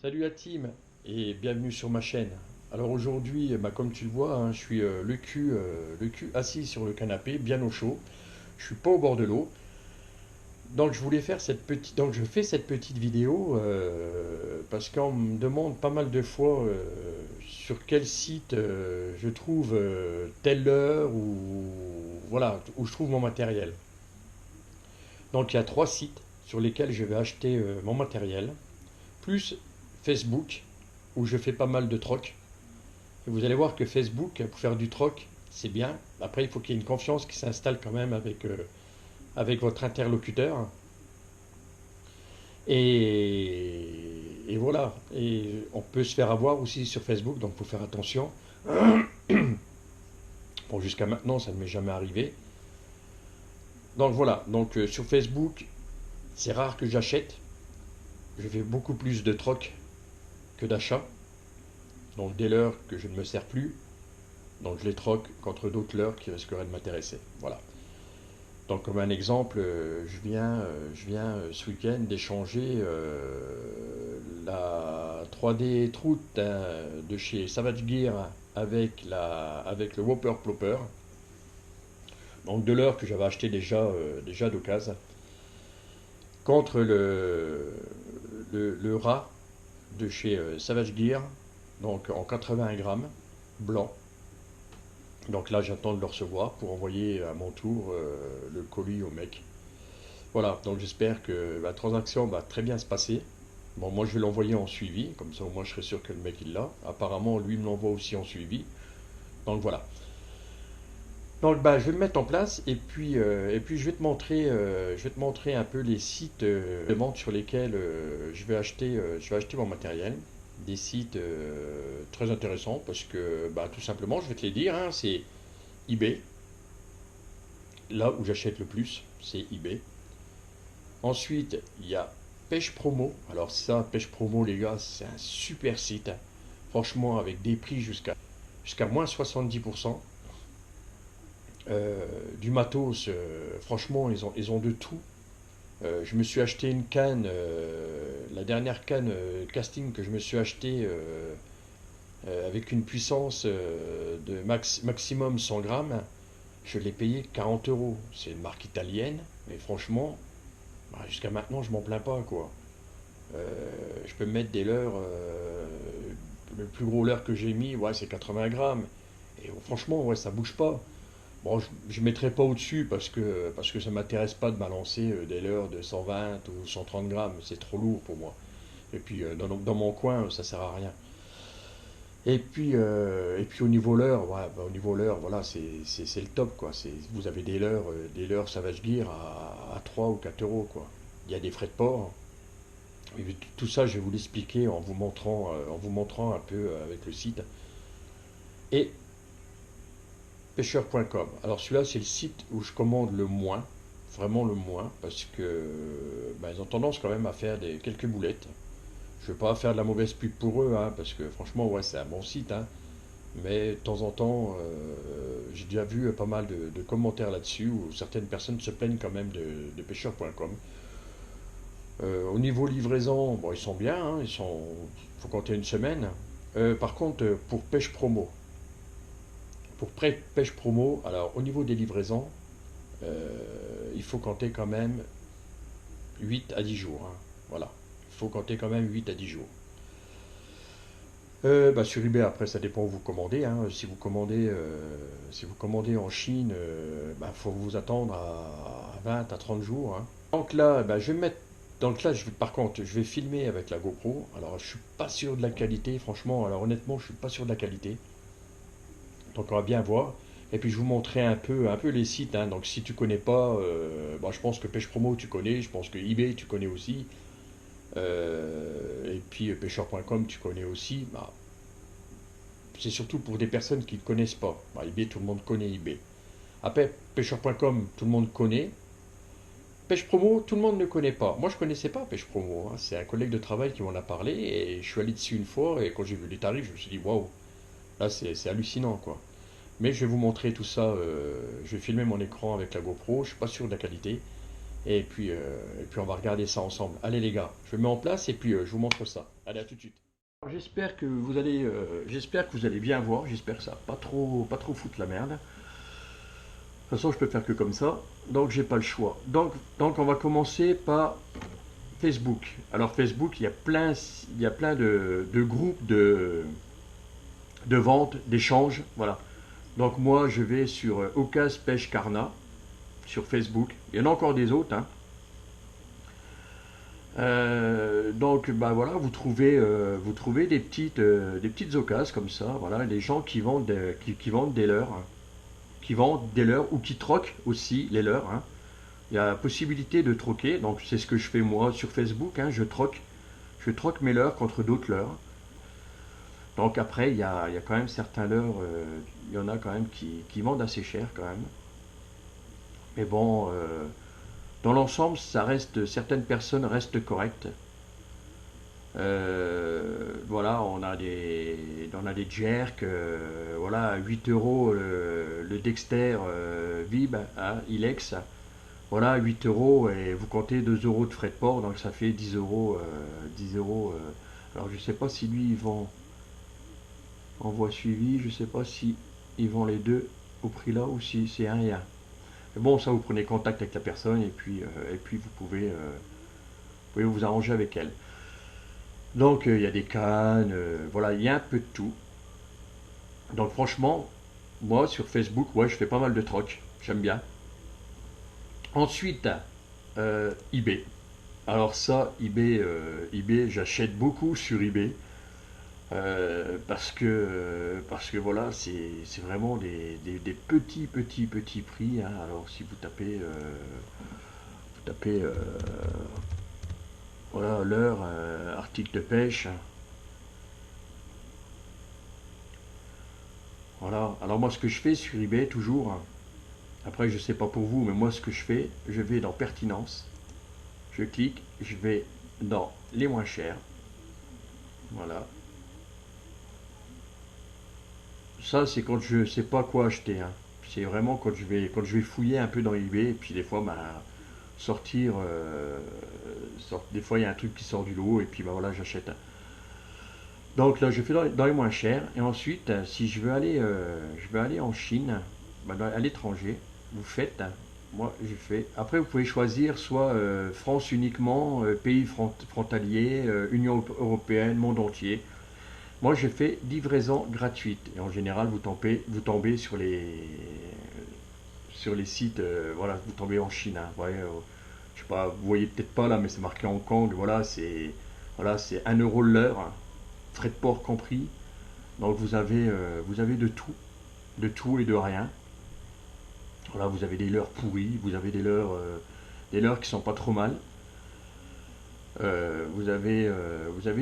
Salut la team et bienvenue sur ma chaîne. Alors aujourd'hui, comme tu le vois, hein, je suis le cul assis sur le canapé, bien au chaud. Je suis pas au bord de l'eau. Donc je fais cette petite vidéo parce qu'on me demande pas mal de fois sur quel site je trouve telle heure ou voilà où je trouve mon matériel. Donc il y a trois sites sur lesquels je vais acheter mon matériel, plus Facebook où je fais pas mal de troc. Et vous allez voir que Facebook, pour faire du troc, c'est bien. Après, il faut qu'il y ait une confiance qui s'installe quand même avec votre interlocuteur. Et voilà. Et on peut se faire avoir aussi sur Facebook, donc il faut faire attention. Bon, jusqu'à maintenant, ça ne m'est jamais arrivé. Donc voilà. Donc sur Facebook, c'est rare que j'achète. Je fais beaucoup plus de troc que d'achat. Donc dès lors que je ne me sers plus, donc je les troque contre d'autres leurres qui risqueraient de m'intéresser. Voilà. Donc comme un exemple, ce week-end d'échanger la 3D Trout de chez Savage Gear avec le Whopper Plopper. Donc de l'heure que j'avais acheté déjà d'occasion. Contre le rat de chez Savage Gear, donc en 80 grammes, blanc. Donc là, j'attends de le recevoir pour envoyer à mon tour le colis au mec. Voilà, donc j'espère que la transaction va très bien se passer. Bon, moi je vais l'envoyer en suivi, comme ça au moins je serai sûr que le mec il l'a. Apparemment, lui me l'envoie aussi en suivi. Donc voilà. Donc bah, je vais le mettre en place et puis je vais te montrer un peu les sites de vente sur lesquels je vais acheter mon matériel. Des sites très intéressants parce que bah, tout simplement, je vais te les dire, hein, c'est eBay. Là où j'achète le plus, c'est eBay. Ensuite, il y a Pêche Promo. Alors ça, Pêche Promo, les gars, c'est un super site, hein. Franchement, avec des prix jusqu'à moins 70%. Du matos, franchement, ils ont de tout. Je me suis acheté une canne, la dernière canne casting que je me suis acheté avec une puissance de maximum 100 grammes. Je l'ai payé 40 euros. C'est une marque italienne, mais franchement, bah, jusqu'à maintenant, je m'en plains pas, quoi. Je peux me mettre des leurres. Le plus gros leurre que j'ai mis, ouais, c'est 80 grammes. Et franchement, ouais, ça bouge pas. Bon, je ne mettrai pas au-dessus parce que ça ne m'intéresse pas de balancer des leurres de 120 ou 130 grammes. C'est trop lourd pour moi. Et puis dans mon coin, ça sert à rien. Et puis au niveau leurre, ouais, bah, au niveau leurre, voilà, c'est le top, quoi. Vous avez des leurres Savage Gear à 3 ou 4 euros, quoi. Il y a des frais de port. Et puis, tout ça, je vais vous l'expliquer en vous montrant un peu avec le site. Et pêcheur.com. Alors celui-là, c'est le site où je commande le moins, vraiment le moins, parce que ben, ils ont tendance quand même à faire quelques boulettes. Je ne vais pas faire de la mauvaise pub pour eux, hein, parce que franchement, ouais, c'est un bon site, hein, mais de temps en temps, j'ai déjà vu pas mal de commentaires là-dessus où certaines personnes se plaignent quand même de pêcheur.com. Au niveau livraison, bon, ils sont bien, hein, faut compter une semaine. Par contre, pour pêche promo, pêche promo, alors au niveau des livraisons, il faut compter quand même 8 à 10 jours, hein. Voilà, il faut compter quand même 8 à 10 jours. Bah, sur eBay, après, ça dépend où vous commandez, hein. Si vous commandez en Chine, bah, faut vous attendre à 20 à 30 jours, hein. Donc là, bah, je vais mettre. Donc là, par contre, je vais filmer avec la GoPro. Alors, je suis pas sûr de la qualité, franchement. Alors, honnêtement, je suis pas sûr de la qualité. Donc, on va bien voir. Et puis, je vous montrerai un peu les sites, hein. Donc, si tu connais pas, bah, je pense que Pêche Promo, tu connais. Je pense que eBay, tu connais aussi. Et puis, pêcheur.com, tu connais aussi. Bah, c'est surtout pour des personnes qui ne connaissent pas. Bah, eBay, tout le monde connaît eBay. Après, pêcheur.com, tout le monde connaît. Pêche Promo, tout le monde ne connaît pas. Moi, je connaissais pas Pêche Promo, hein. C'est un collègue de travail qui m'en a parlé et je suis allé dessus une fois et quand j'ai vu les tarifs, je me suis dit waouh, là c'est hallucinant, quoi. Mais je vais vous montrer tout ça. Je vais filmer mon écran avec la GoPro. Je suis pas sûr de la qualité et puis on va regarder ça ensemble. Allez les gars, je mets en place et puis je vous montre ça. Allez, à tout de suite. J'espère que vous allez bien voir. J'espère que ça va pas trop foutre la merde. De toute façon, je peux faire que comme ça. Donc, j'ai pas le choix. Donc on va commencer par Facebook. Alors, Facebook, il y a plein de groupes de vente, d'échanges. Voilà. Donc, moi, je vais sur Ocas Pêche Carna sur Facebook. Il y en a encore des autres, hein. Donc bah voilà, vous trouvez des petites occasions comme ça, voilà, des gens qui vendent des leurres, hein, qui vendent des leurres ou qui troquent aussi les leurres, hein. Il y a la possibilité de troquer, donc c'est ce que je fais moi sur Facebook, hein, je troque mes leurres contre d'autres leurres. Donc après il y a quand même certains leurres, il y en a quand même qui vendent assez cher quand même. Mais bon, dans l'ensemble, certaines personnes restent correctes. Voilà, on a des jerks, voilà, à 8 euros le Dexter Vib, hein, Ilex, voilà, 8 euros et vous comptez 2 euros de frais de port, donc ça fait 10 euros. 10 euros alors je sais pas si lui il vend en voie suivie, je sais pas si il vend les deux au prix là ou si c'est un et un. Mais bon, ça vous prenez contact avec la personne et puis vous pouvez vous arranger avec elle. Donc il y a des cannes, voilà, il y a un peu de tout. Donc franchement, moi sur Facebook, ouais, je fais pas mal de troc, j'aime bien. Ensuite, eBay. Alors ça, eBay, j'achète beaucoup sur eBay parce que voilà, c'est vraiment des petits prix, hein. Alors si vous tapez voilà l'heure, article de pêche, voilà. Alors moi ce que je fais sur eBay toujours, hein, après je sais pas pour vous, mais moi ce que je fais, je vais dans pertinence, je clique, je vais dans les moins chers, voilà. Ça c'est quand je sais pas quoi acheter, hein. C'est vraiment quand je vais fouiller un peu dans eBay et puis des fois bah, sortir, des fois il y a un truc qui sort du lot et puis bah voilà j'achète. Donc là je fais dans les moins chers et ensuite si je veux aller en Chine, bah, à l'étranger, vous faites, moi je fais. Après vous pouvez choisir soit France uniquement, pays frontalier, Union européenne, monde entier. Moi j'ai fait livraison gratuite et en général vous tombez sur les sites, voilà, vous tombez en Chine, hein. Ouais, je sais pas, vous voyez peut-être pas là, mais c'est marqué Hong Kong, voilà, c'est 1 euro l'heure, hein, frais de port compris. Donc vous avez de tout et de rien. Voilà, vous avez des leurres pourries, vous avez des leurres qui sont pas trop mal. Vous avez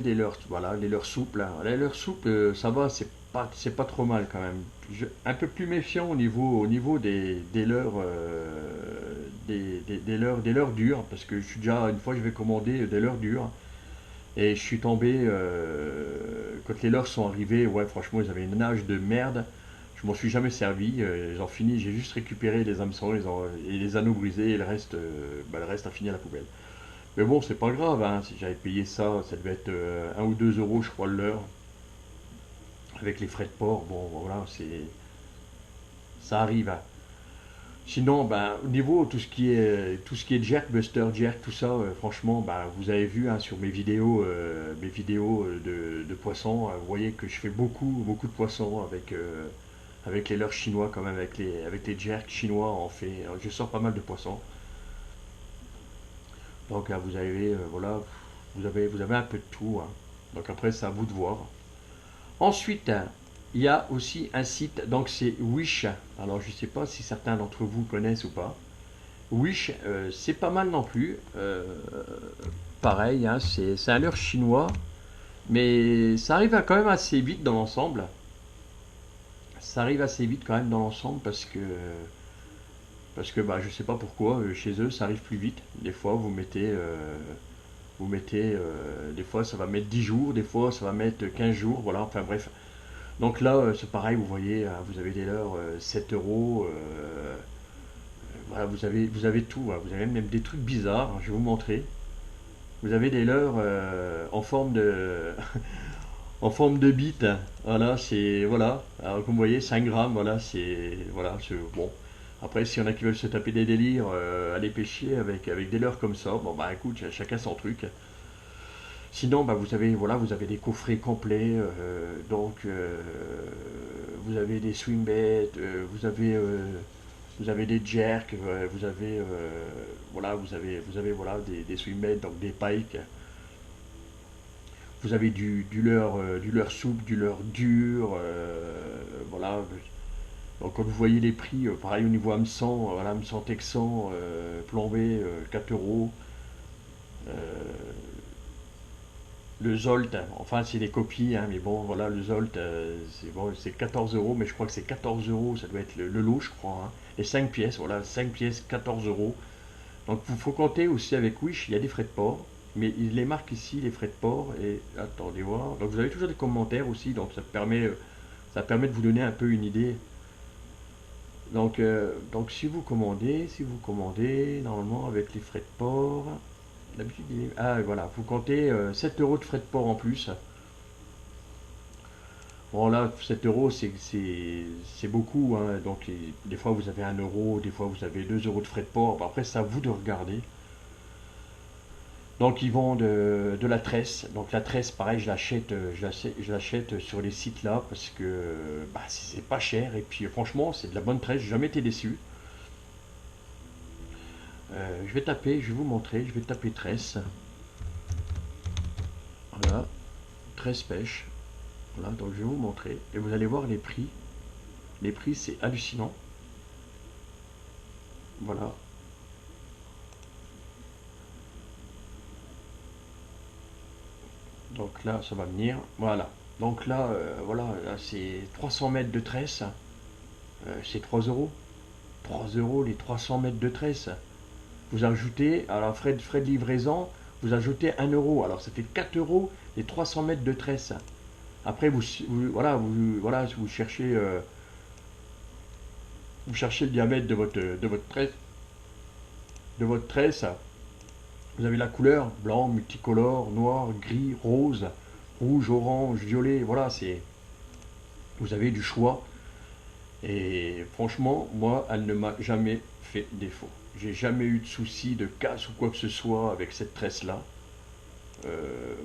des leurres, voilà, les leurres souples, hein. Les leurres souples, ça va, c'est pas trop mal quand même. Un peu plus méfiant au niveau des leurres, des leurres dures, parce que je suis déjà, une fois, je vais commander des leurres dures, et je suis tombé, quand les leurres sont arrivés, ouais, franchement, ils avaient une nage de merde. Je m'en suis jamais servi, j'en finis, j'ai juste récupéré les hameçons et les anneaux brisés, et bah, le reste a fini à la poubelle. Mais bon, c'est pas grave, hein. Si j'avais payé ça, ça devait être 1 ou 2 euros, je crois, l'heure, avec les frais de port. Bon, voilà, ça arrive, hein. Sinon, ben, au niveau tout ce qui est jerk, buster, jerk, tout ça, franchement, ben, vous avez vu, hein, sur mes vidéos de poissons, vous voyez que je fais beaucoup de poissons avec les leurres chinois, quand même, avec les jerks chinois, je sors pas mal de poissons. Donc là, voilà, vous avez un peu de tout, hein. Donc après, c'est à vous de voir. Ensuite, il y a aussi un site, donc c'est Wish. Alors je ne sais pas si certains d'entre vous connaissent ou pas. Wish, c'est pas mal non plus. Pareil, hein, c'est un leurre chinois, mais ça arrive quand même assez vite dans l'ensemble. Ça arrive assez vite quand même dans l'ensemble parce que bah, je sais pas pourquoi, chez eux ça arrive plus vite. Des fois des fois ça va mettre 10 jours, des fois ça va mettre 15 jours, voilà, enfin bref. Donc là c'est pareil, vous voyez, vous avez des leurres 7 euros, voilà, vous avez tout, hein. Vous avez même des trucs bizarres, hein, je vais vous montrer. Vous avez des leurres en forme de, en forme de bite, hein. Voilà, c'est, voilà. Alors, comme vous voyez, 5 grammes, voilà, c'est bon. Après, s'il y en a qui veulent se taper des délires, aller pêcher avec des leurres comme ça, bon, bah, écoute, chacun son truc. Sinon, bah, vous avez des coffrets complets, vous avez des swing baits, vous avez des jerks, vous avez voilà, des swing baits, donc des pikes. Vous avez du leurre souple, du leurre dur, voilà. Donc quand vous voyez les prix, pareil au niveau hameçon, voilà, hameçon texan, plombé, 4 euros. Euh, le Zolt, enfin c'est des copies, hein, mais bon voilà, le Zolt, c'est bon, c'est 14 euros, mais je crois que c'est 14 euros, ça doit être le lot, je crois, hein. Les 5 pièces, voilà, 5 pièces, 14 euros. Donc il faut compter aussi avec Wish, il y a des frais de port, mais il les marque ici, les frais de port, et attendez voir. Donc vous avez toujours des commentaires aussi, donc ça permet de vous donner un peu une idée. Donc si vous commandez, normalement avec les frais de port, d'habitude, ah voilà, vous comptez 7 euros de frais de port en plus. Bon là, 7 euros, c'est beaucoup, hein. Donc des fois vous avez 1 euro, des fois vous avez 2 euros de frais de port. Bon, après, c'est à vous de regarder. Donc ils vendent de la tresse. Donc la tresse, pareil, je l'achète sur les sites là parce que bah, c'est pas cher. Et puis franchement, c'est de la bonne tresse. J'ai jamais été déçu. Je vais vous montrer. Je vais taper tresse. Voilà, tresse pêche. Voilà, donc je vais vous montrer. Et vous allez voir les prix. Les prix, c'est hallucinant. Voilà. Donc là, ça va venir. Voilà. Donc là, voilà, là, c'est 300 mètres de tresse. C'est 3 euros. 3 euros les 300 mètres de tresse. Vous ajoutez, alors frais de livraison, vous ajoutez 1 euro. Alors ça fait 4 euros les 300 mètres de tresse. Après, voilà, vous cherchez le diamètre de votre tresse. Vous avez la couleur blanc, multicolore, noir, gris, rose, rouge, orange, violet. Voilà, vous avez du choix. Et franchement, moi, elle ne m'a jamais fait défaut. J'ai jamais eu de soucis de casse ou quoi que ce soit avec cette tresse-là.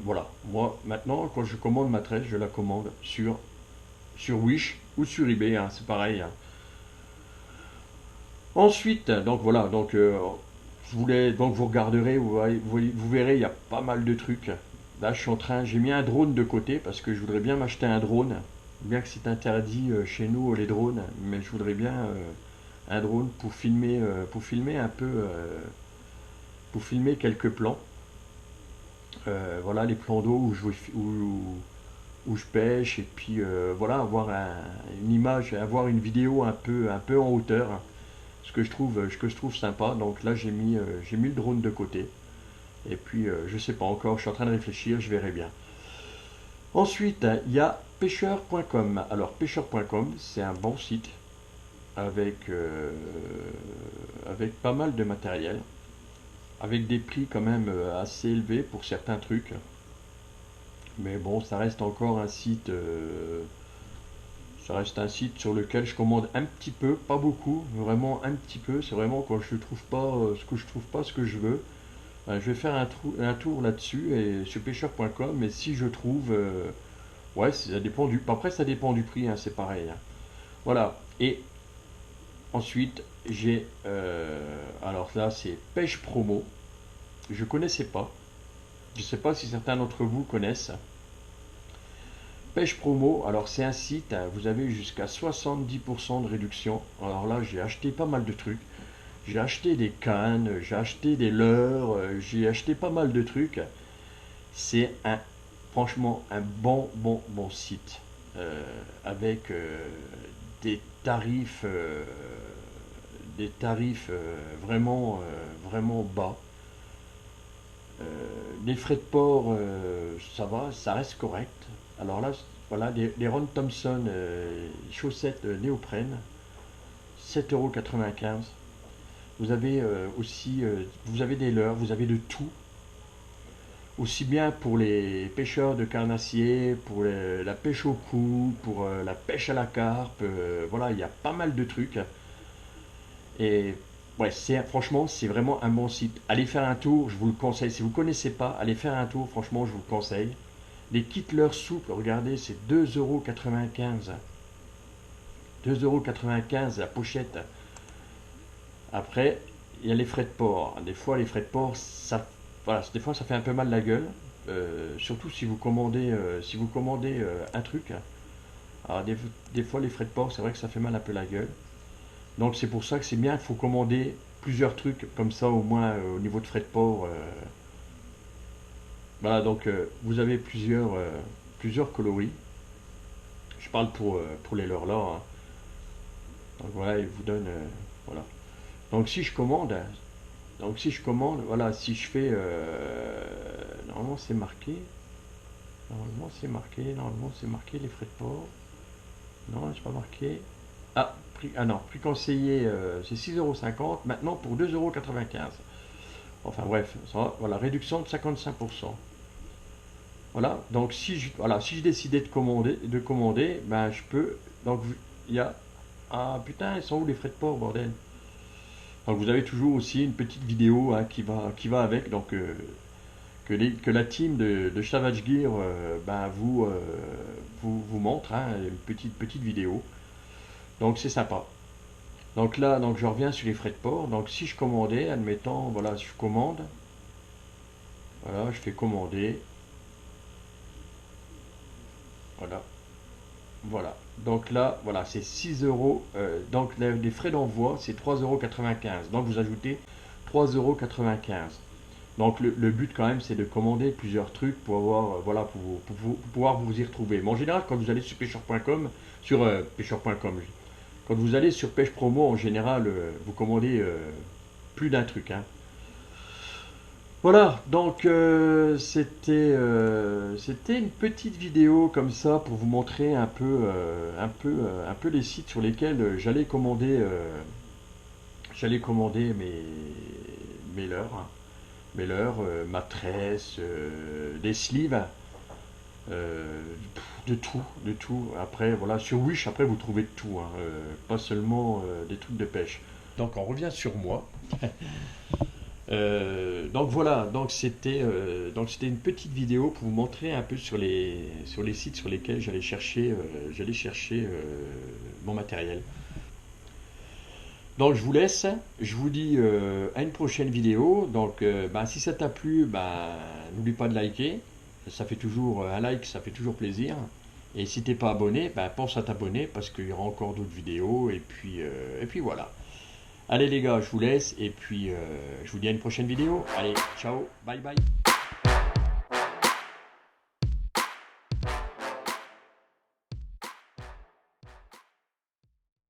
Voilà. Moi, maintenant, quand je commande ma tresse, je la commande sur Wish ou sur eBay, hein, c'est pareil, hein. Ensuite, donc voilà, donc vous regarderez, vous verrez, il y a pas mal de trucs. Là, j'ai mis un drone de côté parce que je voudrais bien m'acheter un drone, bien que c'est interdit chez nous les drones, mais je voudrais bien un drone pour filmer un peu, pour filmer quelques plans. Voilà, les plans d'eau où je pêche et puis voilà, avoir une image, avoir une vidéo un peu en hauteur, hein, ce que je trouve sympa. Donc là, j'ai mis le drone de côté. Et puis, je sais pas encore, je suis en train de réfléchir, je verrai bien. Ensuite, il y a pêcheur.com. Alors, pêcheur.com, c'est un bon site avec pas mal de matériel, avec des prix quand même assez élevés pour certains trucs. Mais bon, ça reste un site sur lequel je commande un petit peu, pas beaucoup, vraiment un petit peu. C'est vraiment quand je trouve pas ce que je trouve pas ce que je veux. Je vais faire un tour là-dessus et sur pêcheur.com. Mais si je trouve, ouais, ça dépend du. Après, ça dépend du prix, hein, c'est pareil, hein. Voilà. Et ensuite, alors là, c'est Pêche Promo. Je connaissais pas. Je sais pas si certains d'entre vous connaissent. Pêche Promo, alors c'est un site, hein, vous avez jusqu'à 70% de réduction. Alors là, j'ai acheté pas mal de trucs. J'ai acheté des cannes, j'ai acheté des leurres, j'ai acheté pas mal de trucs. C'est franchement un bon, bon, bon site. Avec des tarifs, vraiment, vraiment bas. Les frais de port, ça va, ça reste correct. Alors là, voilà, les Ron Thompson chaussettes néoprène, 7,95 €. vous avez aussi vous avez des leurres, vous avez de tout. Aussi bien pour les pêcheurs de carnassiers, pour la pêche au cou, pour la pêche à la carpe, voilà, il y a pas mal de trucs. Et ouais, franchement, c'est vraiment un bon site. Allez faire un tour, je vous le conseille. Si vous ne connaissez pas, allez faire un tour, franchement, je vous le conseille. Les kits leurres souples, regardez, c'est 2,95 €. 2,95 € la pochette. Après, il y a les frais de port. Des fois, les frais de port, ça, voilà, des fois, ça fait un peu mal la gueule. Surtout si vous commandez un truc. Alors, des fois, les frais de port, c'est vrai que ça fait mal un peu la gueule. Donc, c'est pour ça que c'est bien, il faut commander plusieurs trucs, comme ça, au moins, au niveau de frais de port. Voilà, donc, vous avez plusieurs coloris. Je parle pour les leurs là, hein. Donc, voilà, ils vous donnent. Voilà. Donc, si je commande, voilà, si je fais. Normalement, c'est marqué. Normalement, c'est marqué les frais de port. Non, c'est pas marqué. Ah non, prix conseillé, c'est 6,50 € maintenant pour 2,95 €. Enfin bref, ça, voilà, réduction de 55%. Voilà, donc si je décidais de commander, ben je peux. Donc il y a. Ah putain, ils sont où les frais de port, bordel? Donc vous avez toujours aussi une petite vidéo, hein, qui va avec, donc que la team de Savage Gear ben, vous montre, hein, une petite vidéo. Donc c'est sympa. Donc là, donc je reviens sur les frais de port. Donc si je commandais, admettons, voilà, je commande, voilà, je fais commander, voilà, voilà. Donc là, voilà, c'est 6 €. Donc les frais d'envoi, c'est 3,95 €. Donc vous ajoutez 3,95 €. Donc le but quand même, c'est de commander plusieurs trucs pour avoir, voilà, pour pouvoir vous y retrouver. Mais en général, quand vous allez sur pêcheur.com, sur pêcheur.com, quand vous allez sur Pêche Promo, en général, vous commandez plus d'un truc, hein. Voilà, donc c'était une petite vidéo comme ça pour vous montrer un peu les sites sur lesquels j'allais commander mes leurres, hein. Mes leurres, ma tresse, des sleeves, de tout, de tout. Après, voilà, sur Wish, après vous trouvez de tout, hein, pas seulement des trucs de pêche. Donc on revient sur moi. Donc voilà, donc c'était une petite vidéo pour vous montrer un peu sur les sites sur lesquels j'allais chercher mon matériel. Donc je vous laisse, je vous dis à une prochaine vidéo. Donc bah, si ça t'a plu, bah, n'oublie pas de liker. Ça fait toujours un like, ça fait toujours plaisir. Et si t'es pas abonné, bah, pense à t'abonner parce qu'il y aura encore d'autres vidéos. Et puis voilà. Allez les gars, je vous laisse et puis je vous dis à une prochaine vidéo. Allez, ciao, bye bye.